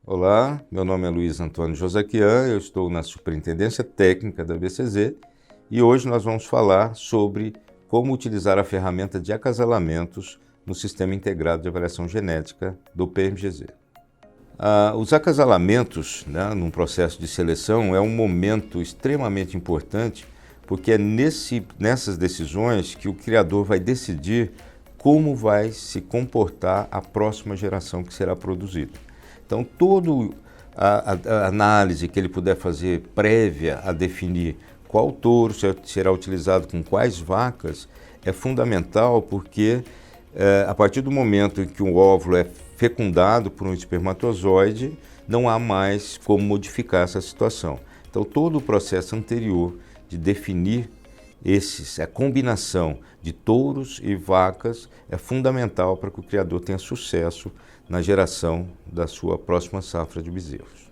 Olá, meu nome é Luiz Antônio Josaquian, eu estou na Superintendência Técnica da BCZ e hoje nós vamos falar sobre como utilizar a ferramenta de acasalamentos no Sistema Integrado de Avaliação Genética do PMGZ. Os acasalamentos, num processo de seleção, é um momento extremamente importante porque é nessas decisões que o criador vai decidir como vai se comportar a próxima geração que será produzida. Então, toda a análise que ele puder fazer prévia a definir qual touro será utilizado com quais vacas é fundamental porque a partir do momento em que um óvulo é fecundado por um espermatozoide, não há mais como modificar essa situação. Então, todo o processo anterior de definir a combinação de touros e vacas é fundamental para que o criador tenha sucesso na geração da sua próxima safra de bezerros.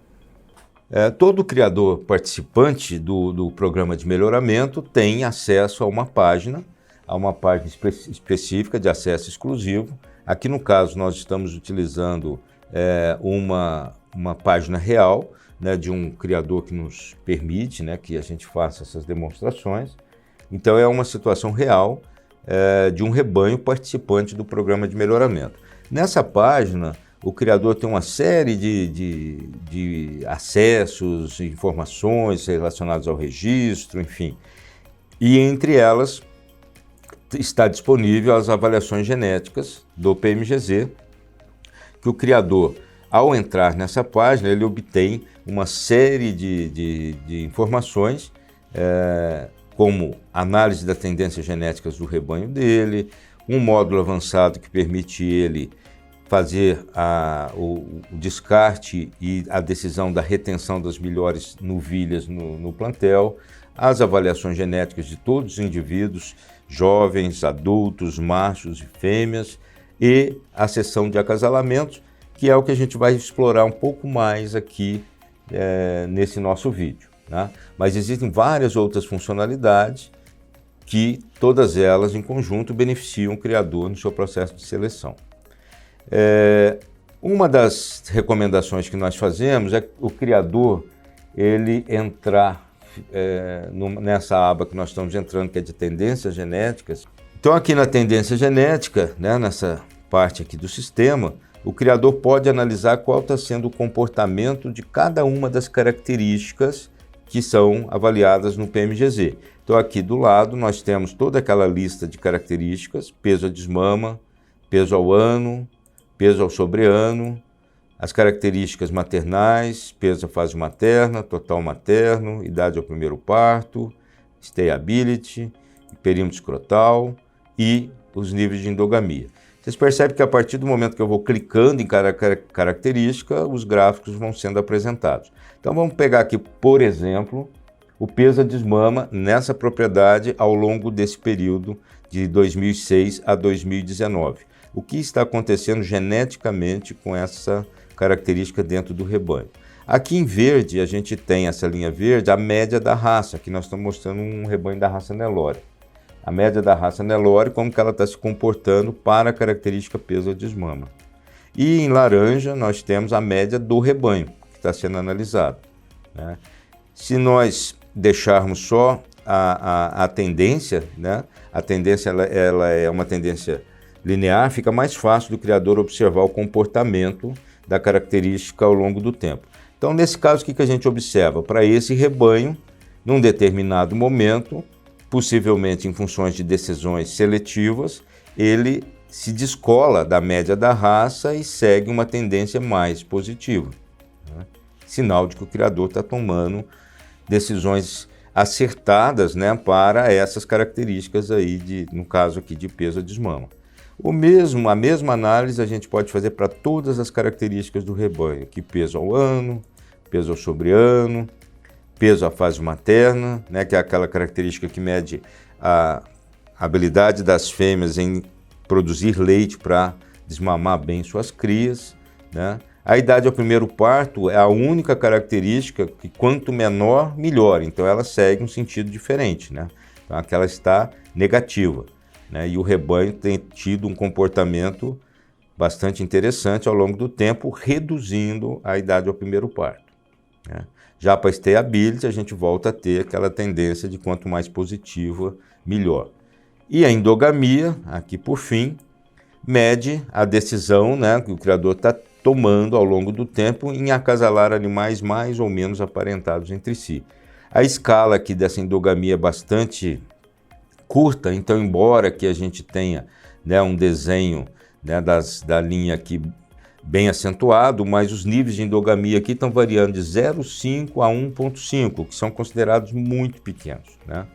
Todo criador participante do programa de melhoramento tem acesso a uma página específica de acesso exclusivo. Aqui no caso nós estamos utilizando uma página real, de um criador que nos permite que a gente faça essas demonstrações. Então é uma situação real de um rebanho participante do programa de melhoramento. Nessa página, o criador tem uma série de acessos, informações relacionadas ao registro, enfim. E entre elas está disponível as avaliações genéticas do PMGZ, que o criador, ao entrar nessa página, ele obtém uma série de informações, como análise das tendências genéticas do rebanho dele, um módulo avançado que permite ele fazer o descarte e a decisão da retenção das melhores novilhas no plantel, as avaliações genéticas de todos os indivíduos, jovens, adultos, machos e fêmeas, e a seção de acasalamentos, que é o que a gente vai explorar um pouco mais aqui nesse nosso vídeo. Mas existem várias outras funcionalidades que todas elas em conjunto beneficiam o criador no seu processo de seleção. Uma das recomendações que nós fazemos é o criador ele entrar nessa aba que nós estamos entrando, que é de tendências genéticas. Então aqui na tendência genética, nessa parte aqui do sistema, o criador pode analisar qual está sendo o comportamento de cada uma das características que são avaliadas no PMGZ. Então aqui do lado nós temos toda aquela lista de características: peso a desmama, peso ao ano, peso ao sobreano, as características maternais, peso à fase materna, total materno, idade ao primeiro parto, stayability, perímetro escrotal e os níveis de endogamia. Vocês percebem que a partir do momento que eu vou clicando em cada característica, os gráficos vão sendo apresentados. Então vamos pegar aqui, por exemplo, o peso a desmama nessa propriedade ao longo desse período de 2006 a 2019. O que está acontecendo geneticamente com essa característica dentro do rebanho? Aqui em verde, a gente tem essa linha verde, a média da raça. Aqui nós estamos mostrando um rebanho da raça Nelore. A média da raça Nelore, como que ela está se comportando para a característica peso a desmama. E em laranja, nós temos a média do rebanho, que está sendo analisado. Se nós deixarmos só a tendência, a tendência ela é uma tendência linear, fica mais fácil do criador observar o comportamento da característica ao longo do tempo. Então, nesse caso, o que a gente observa? Para esse rebanho, num determinado momento, possivelmente em funções de decisões seletivas, ele se descola da média da raça e segue uma tendência mais positiva. Sinal de que o criador está tomando decisões acertadas para essas características aí, no caso aqui de peso a desmama. A mesma análise a gente pode fazer para todas as características do rebanho, que peso ao ano, peso ao sobreano, peso à fase materna, que é aquela característica que mede a habilidade das fêmeas em produzir leite para desmamar bem suas crias. A idade ao primeiro parto é a única característica que quanto menor, melhor. Então ela segue um sentido diferente. Então aquela está negativa. E o rebanho tem tido um comportamento bastante interessante ao longo do tempo, reduzindo a idade ao primeiro parto, né? Já para a steability, a gente volta a ter aquela tendência de quanto mais positiva, melhor. E a endogamia, aqui por fim, mede a decisão, né, que o criador está tomando ao longo do tempo em acasalar animais mais ou menos aparentados entre si. A escala aqui dessa endogamia é bastante curta, então embora que a gente tenha, né, um desenho, né, da linha aqui bem acentuado, mas os níveis de endogamia aqui estão variando de 0,5 a 1,5, que são considerados muito pequenos, né?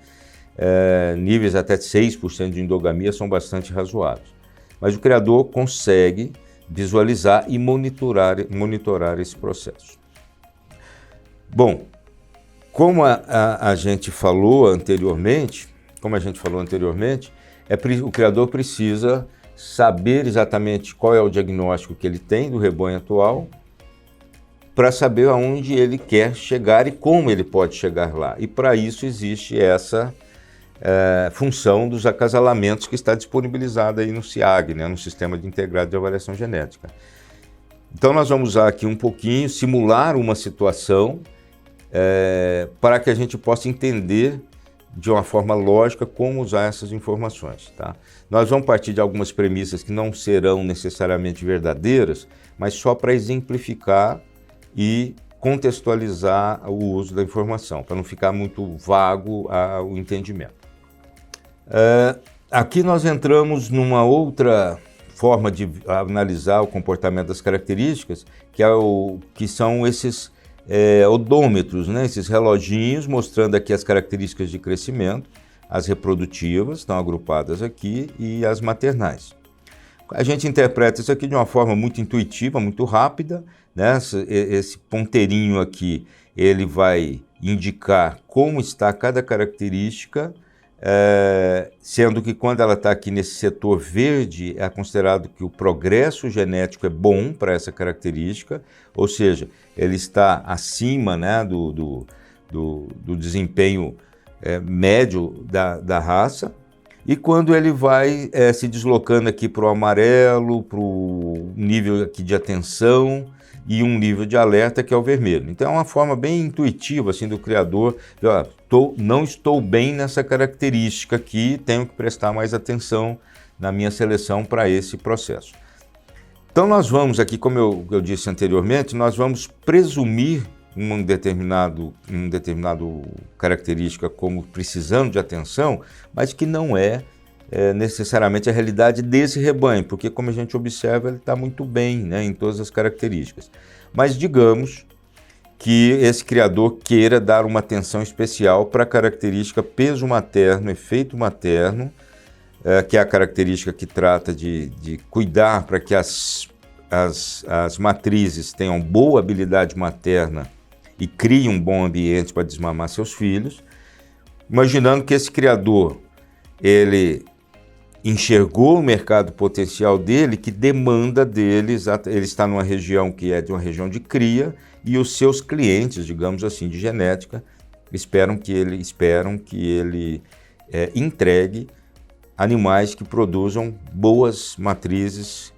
Níveis até 6% de endogamia são bastante razoáveis. Mas o criador consegue visualizar e monitorar esse processo. Bom, como a gente falou anteriormente, o criador precisa saber exatamente qual é o diagnóstico que ele tem do rebanho atual para saber aonde ele quer chegar e como ele pode chegar lá. E para isso existe essa função dos acasalamentos que está disponibilizada aí no SIAG, né, no Sistema de Integrado de Avaliação Genética. Então nós vamos usar aqui um pouquinho, simular uma situação para que a gente possa entender de uma forma lógica como usar essas informações, tá? Nós vamos partir de algumas premissas que não serão necessariamente verdadeiras, mas só para exemplificar e contextualizar o uso da informação, para não ficar muito vago o entendimento. Aqui nós entramos numa outra forma de analisar o comportamento das características, que são esses odômetros, né? Esses reloginhos mostrando aqui as características de crescimento, as reprodutivas estão agrupadas aqui e as maternais. A gente interpreta isso aqui de uma forma muito intuitiva, muito rápida, né? Esse ponteirinho aqui, ele vai indicar como está cada característica, sendo que quando ela está aqui nesse setor verde, é considerado que o progresso genético é bom para essa característica, ou seja, ele está acima, né, do desempenho médio da raça, e quando ele vai se deslocando aqui para o amarelo, para o nível aqui de atenção e um nível de alerta que é o vermelho. Então é uma forma bem intuitiva assim, do criador, não estou bem nessa característica aqui, tenho que prestar mais atenção na minha seleção para esse processo. Então nós vamos aqui, como eu disse anteriormente, nós vamos presumir um determinado característica como precisando de atenção, mas que não é necessariamente a realidade desse rebanho, porque como a gente observa, ele está muito bem, né, em todas as características. Mas digamos que esse criador queira dar uma atenção especial para a característica peso materno, efeito materno, que é a característica que trata de cuidar para que as matrizes tenham boa habilidade materna e criem um bom ambiente para desmamar seus filhos, imaginando que esse criador, ele enxergou o mercado potencial dele, que demanda deles, ele está numa região que é de uma região de cria, e os seus clientes, digamos assim, de genética, esperam que ele entregue animais que produzam boas matrizes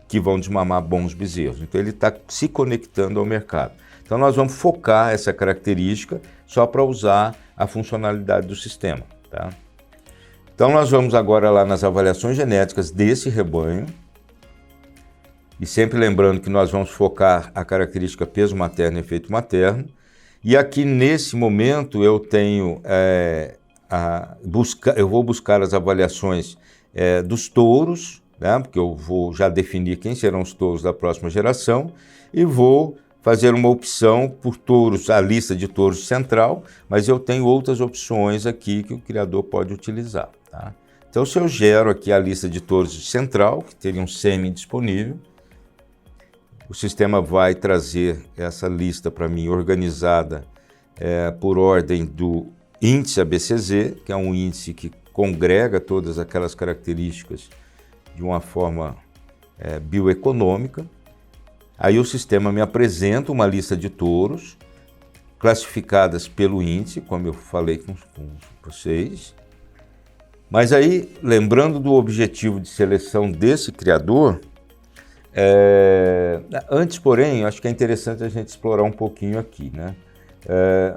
que vão desmamar bons bezerros. Então ele está se conectando ao mercado. Então nós vamos focar essa característica só para usar a funcionalidade do sistema, tá? Então nós vamos agora lá nas avaliações genéticas desse rebanho, e sempre lembrando que nós vamos focar a característica peso materno e efeito materno, e aqui nesse momento eu tenho eu vou buscar as avaliações dos touros, né, porque eu vou já definir quem serão os touros da próxima geração, e vou fazer uma opção por touros, a lista de touros central, mas eu tenho outras opções aqui que o criador pode utilizar, tá? Então, se eu gero aqui a lista de touros central, que teria um semi disponível, o sistema vai trazer essa lista para mim organizada por ordem do índice ABCZ, que é um índice que congrega todas aquelas características de uma forma bioeconômica. Aí o sistema me apresenta uma lista de touros classificadas pelo índice, como eu falei com vocês. Mas aí, lembrando do objetivo de seleção desse criador, Antes, porém, acho que é interessante a gente explorar um pouquinho aqui, né?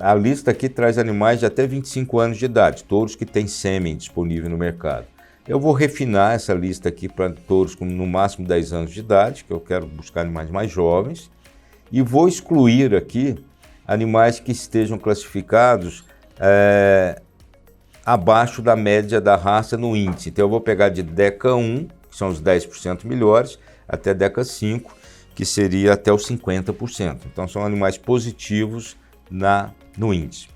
A lista aqui traz animais de até 25 anos de idade, touros que têm sêmen disponível no mercado. Eu vou refinar essa lista aqui para touros com no máximo 10 anos de idade, que eu quero buscar animais mais jovens, e vou excluir aqui animais que estejam classificados abaixo da média da raça no índice. Então eu vou pegar de DECA 1, que são os 10% melhores, até DECA 5, que seria até os 50%. Então são animais positivos no índice.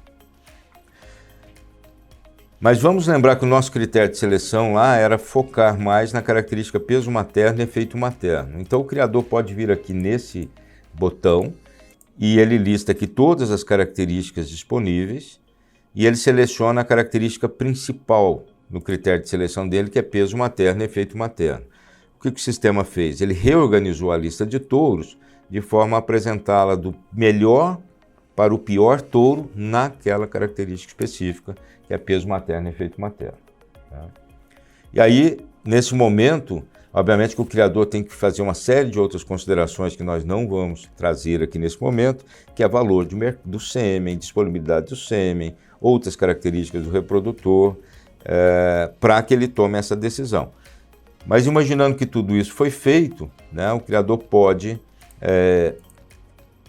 Mas vamos lembrar que o nosso critério de seleção lá era focar mais na característica peso materno e efeito materno. Então o criador pode vir aqui nesse botão e ele lista aqui todas as características disponíveis e ele seleciona a característica principal no critério de seleção dele, que é peso materno e efeito materno. O que o sistema fez? Ele reorganizou a lista de touros de forma a apresentá-la do melhor para o pior touro naquela característica específica, que é peso materno e efeito materno. Tá? E aí, nesse momento, obviamente que o criador tem que fazer uma série de outras considerações que nós não vamos trazer aqui nesse momento, que é valor do sêmen, disponibilidade do sêmen, outras características do reprodutor, para que ele tome essa decisão. Mas imaginando que tudo isso foi feito, né, o criador pode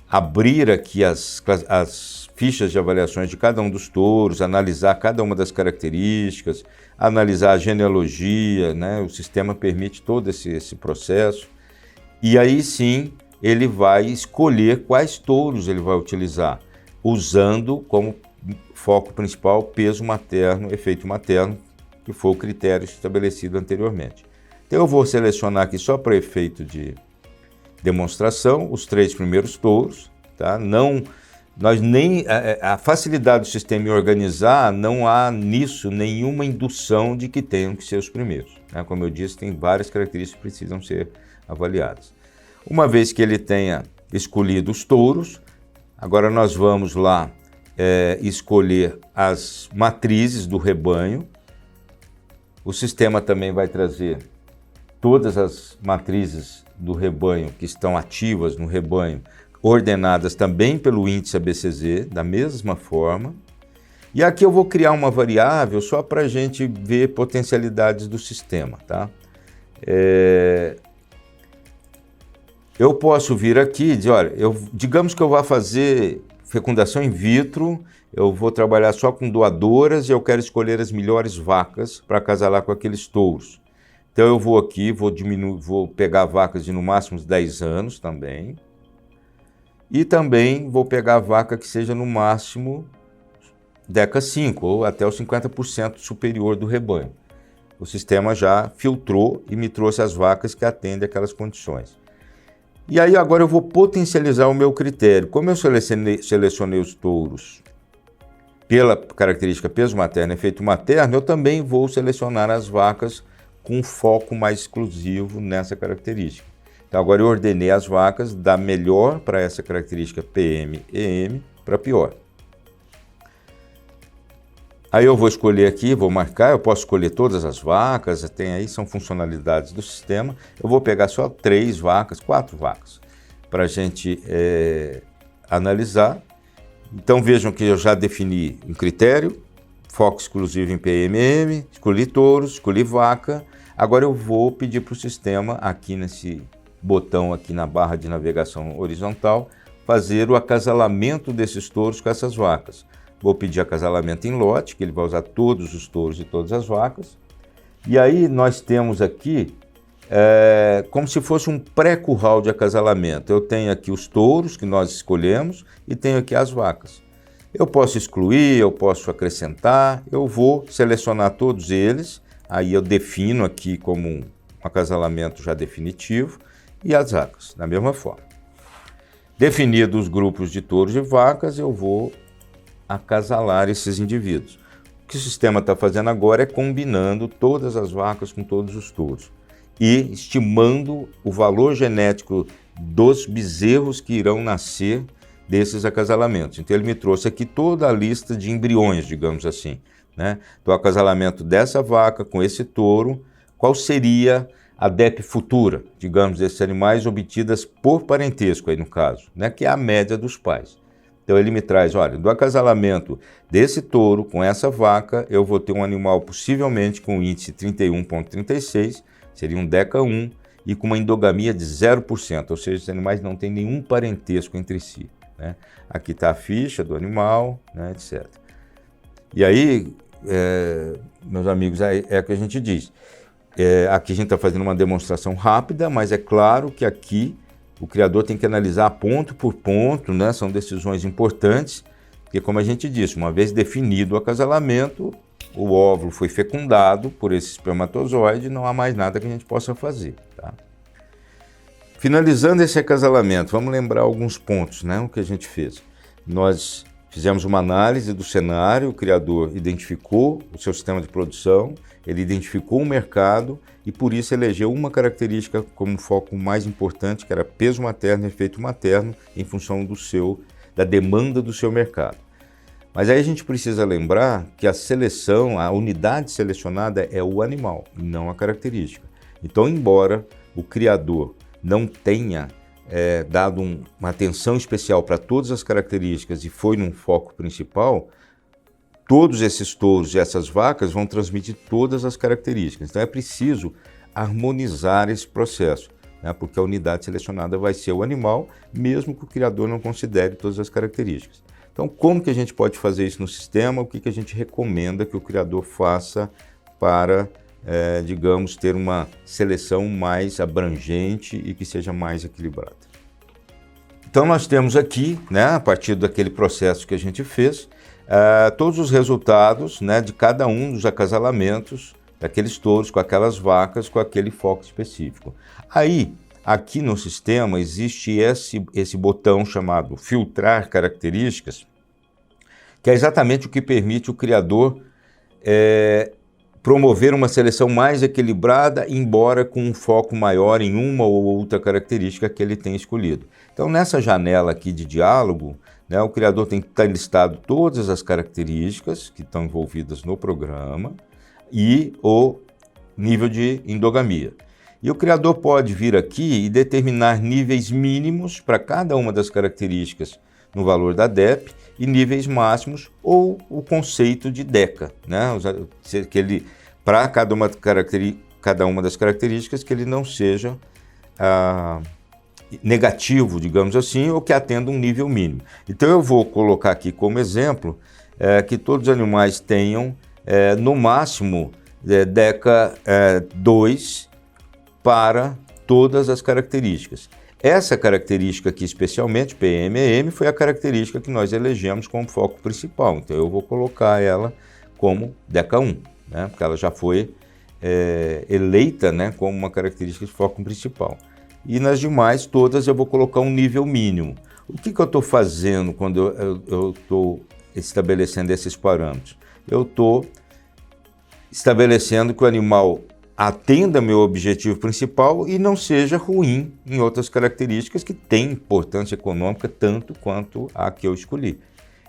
abrir aqui as fichas de avaliações de cada um dos touros, analisar cada uma das características, analisar a genealogia, né? O sistema permite todo esse processo. E aí sim, ele vai escolher quais touros ele vai utilizar, usando como foco principal peso materno, efeito materno, que foi o critério estabelecido anteriormente. Então eu vou selecionar aqui só para efeito de demonstração os 3 primeiros touros, tá? A facilidade do sistema em organizar, não há nisso nenhuma indução de que tenham que ser os primeiros, né? Como eu disse, tem várias características que precisam ser avaliadas. Uma vez que ele tenha escolhido os touros, agora nós vamos lá escolher as matrizes do rebanho. O sistema também vai trazer todas as matrizes do rebanho que estão ativas no rebanho, ordenadas também pelo índice ABCZ, da mesma forma. E aqui eu vou criar uma variável só para a gente ver potencialidades do sistema, tá? Eu posso vir aqui e dizer, olha, digamos que eu vá fazer fecundação in vitro, eu vou trabalhar só com doadoras e eu quero escolher as melhores vacas para acasalar com aqueles touros. Então eu vou aqui, vou pegar vacas de no máximo 10 anos também. E também vou pegar a vaca que seja no máximo DECA 5, ou até os 50% superior do rebanho. O sistema já filtrou e me trouxe as vacas que atendem aquelas condições. E aí agora eu vou potencializar o meu critério. Como eu selecionei os touros pela característica peso materno e efeito materno, eu também vou selecionar as vacas com um foco mais exclusivo nessa característica. Então agora eu ordenei as vacas da melhor para essa característica PM, EM, para pior. Aí eu vou escolher aqui, vou marcar, eu posso escolher todas as vacas, tem aí, são funcionalidades do sistema. Eu vou pegar só 3 vacas, 4 vacas, para a gente analisar. Então vejam que eu já defini um critério, foco exclusivo em PMM, escolhi touros, escolhi vaca. Agora eu vou pedir para o sistema, aqui nesse botão aqui na barra de navegação horizontal, fazer o acasalamento desses touros com essas vacas. Vou pedir acasalamento em lote, que ele vai usar todos os touros e todas as vacas. E aí nós temos aqui como se fosse um pré-curral de acasalamento. Eu tenho aqui os touros que nós escolhemos e tenho aqui as vacas. Eu posso excluir, eu posso acrescentar, eu vou selecionar todos eles, aí eu defino aqui como um acasalamento já definitivo e as vacas, da mesma forma. Definidos os grupos de touros e vacas, eu vou acasalar esses indivíduos. O que o sistema está fazendo agora é combinando todas as vacas com todos os touros e estimando o valor genético dos bezerros que irão nascer desses acasalamentos. Então ele me trouxe aqui toda a lista de embriões, digamos assim, né? Então o acasalamento dessa vaca com esse touro, qual seria a DEP futura, digamos, desses animais obtidas por parentesco, aí no caso, né, que é a média dos pais. Então ele me traz, olha, do acasalamento desse touro com essa vaca, eu vou ter um animal possivelmente com índice 31,36, seria um DECA 1, e com uma endogamia de 0%, ou seja, os animais não têm nenhum parentesco entre si, né? Aqui está a ficha do animal, né, etc. E aí, meus amigos, é o que a gente diz. Aqui a gente está fazendo uma demonstração rápida, mas é claro que aqui o criador tem que analisar ponto por ponto, né? São decisões importantes, porque como a gente disse, uma vez definido o acasalamento, o óvulo foi fecundado por esse espermatozoide, não há mais nada que a gente possa fazer, tá? Finalizando esse acasalamento, vamos lembrar alguns pontos, né? O que a gente fez. Nós fizemos uma análise do cenário, o criador identificou o seu sistema de produção, ele identificou o mercado e por isso elegeu uma característica como foco mais importante, que era peso materno e efeito materno, em função da demanda do seu mercado. Mas aí a gente precisa lembrar que a seleção, a unidade selecionada é o animal, e não a característica. Então, embora o criador não tenha dado uma atenção especial para todas as características e foi num foco principal, todos esses touros e essas vacas vão transmitir todas as características. Então é preciso harmonizar esse processo, né? Porque a unidade selecionada vai ser o animal, mesmo que o criador não considere todas as características. Então, como que a gente pode fazer isso no sistema? O que a gente recomenda que o criador faça para, digamos, ter uma seleção mais abrangente e que seja mais equilibrada? Então, nós temos aqui, né, a partir daquele processo que a gente fez, todos os resultados, né, de cada um dos acasalamentos daqueles touros com aquelas vacas com aquele foco específico. Aí, aqui no sistema existe esse botão chamado filtrar características, que é exatamente o que permite o criador promover uma seleção mais equilibrada, embora com um foco maior em uma ou outra característica que ele tem escolhido. Então, nessa janela aqui de diálogo, né, o criador tem que estar listado todas as características que estão envolvidas no programa e o nível de endogamia. E o criador pode vir aqui e determinar níveis mínimos para cada uma das características no valor da DEP e níveis máximos ou o conceito de DECA, né? Que ele, para cada uma das características, que ele não seja negativo, digamos assim, ou que atenda um nível mínimo. Então eu vou colocar aqui como exemplo que todos os animais tenham no máximo DECA 2 para todas as características. Essa característica aqui, especialmente, PMM, foi a característica que nós elegemos como foco principal. Então eu vou colocar ela como DECA 1, né? Porque ela já foi eleita, né, como uma característica de foco principal. E nas demais, todas eu vou colocar um nível mínimo. O que eu estou fazendo quando eu estou estabelecendo esses parâmetros? Eu estou estabelecendo que o animal atenda meu objetivo principal e não seja ruim em outras características que têm importância econômica tanto quanto a que eu escolhi.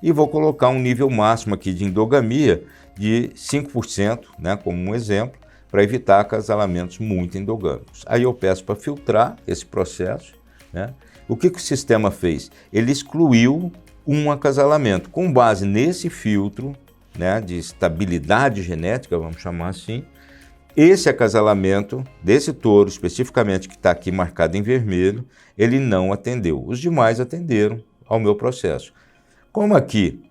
E vou colocar um nível máximo aqui de endogamia de 5%, né, como um exemplo, para evitar acasalamentos muito endogâmicos. Aí eu peço para filtrar esse processo, né? O que o sistema fez? Ele excluiu um acasalamento. Com base nesse filtro, né, de estabilidade genética, vamos chamar assim, esse acasalamento desse touro, especificamente que está aqui marcado em vermelho, ele não atendeu. Os demais atenderam ao meu processo. Como aqui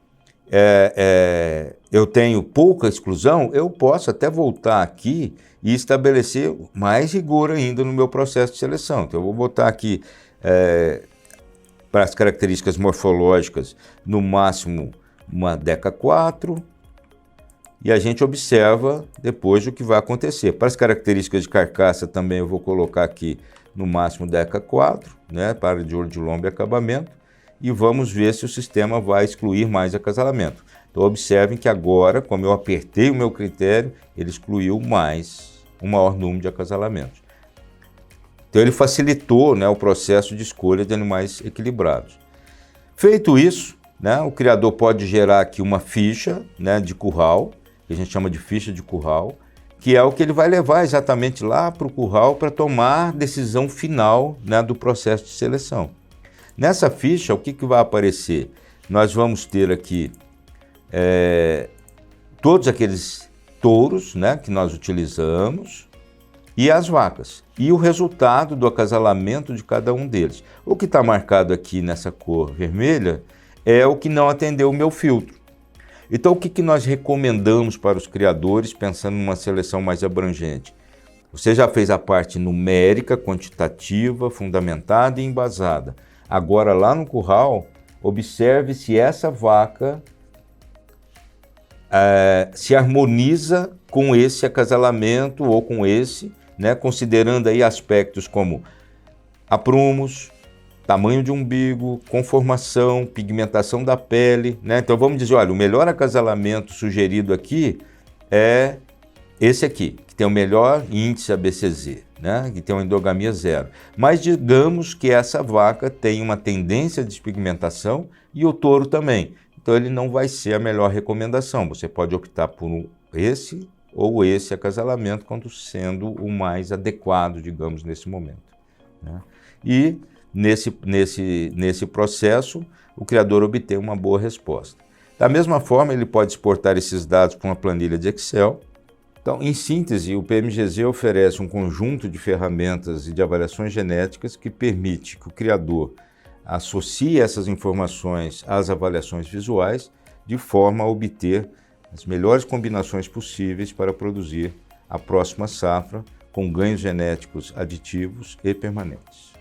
eu tenho pouca exclusão, eu posso até voltar aqui e estabelecer mais rigor ainda no meu processo de seleção. Então eu vou botar aqui para as características morfológicas, no máximo uma DECA 4, e a gente observa depois o que vai acontecer. Para as características de carcaça também eu vou colocar aqui no máximo DECA 4, né, para de olho de lombo e acabamento, e vamos ver se o sistema vai excluir mais acasalamento. Então observem que agora, como eu apertei o meu critério, ele excluiu um maior número de acasalamentos. Então ele facilitou, né, o processo de escolha de animais equilibrados. Feito isso, né, o criador pode gerar aqui uma ficha, né, de curral, que a gente chama de ficha de curral, que é o que ele vai levar exatamente lá para o curral para tomar a decisão final, né, do processo de seleção. Nessa ficha, o que vai aparecer? Nós vamos ter aqui todos aqueles touros, né, que nós utilizamos e as vacas. E o resultado do acasalamento de cada um deles. O que está marcado aqui nessa cor vermelha é o que não atendeu o meu filtro. Então, o que nós recomendamos para os criadores, pensando numa seleção mais abrangente? Você já fez a parte numérica, quantitativa, fundamentada e embasada. Agora, lá no curral, observe se essa vaca se harmoniza com esse acasalamento ou com esse, né, considerando aí aspectos como aprumos, tamanho de umbigo, conformação, pigmentação da pele, né? Então vamos dizer, olha, o melhor acasalamento sugerido aqui é esse aqui, que tem o melhor índice ABCZ, né? Que tem uma endogamia 0. Mas digamos que essa vaca tem uma tendência de despigmentação e o touro também. Então ele não vai ser a melhor recomendação. Você pode optar por esse ou esse acasalamento como sendo o mais adequado, digamos, nesse momento, né? E nesse processo, o criador obtém uma boa resposta. Da mesma forma, ele pode exportar esses dados para uma planilha de Excel. Então, em síntese, o PMGZ oferece um conjunto de ferramentas e de avaliações genéticas que permite que o criador associe essas informações às avaliações visuais de forma a obter as melhores combinações possíveis para produzir a próxima safra com ganhos genéticos aditivos e permanentes.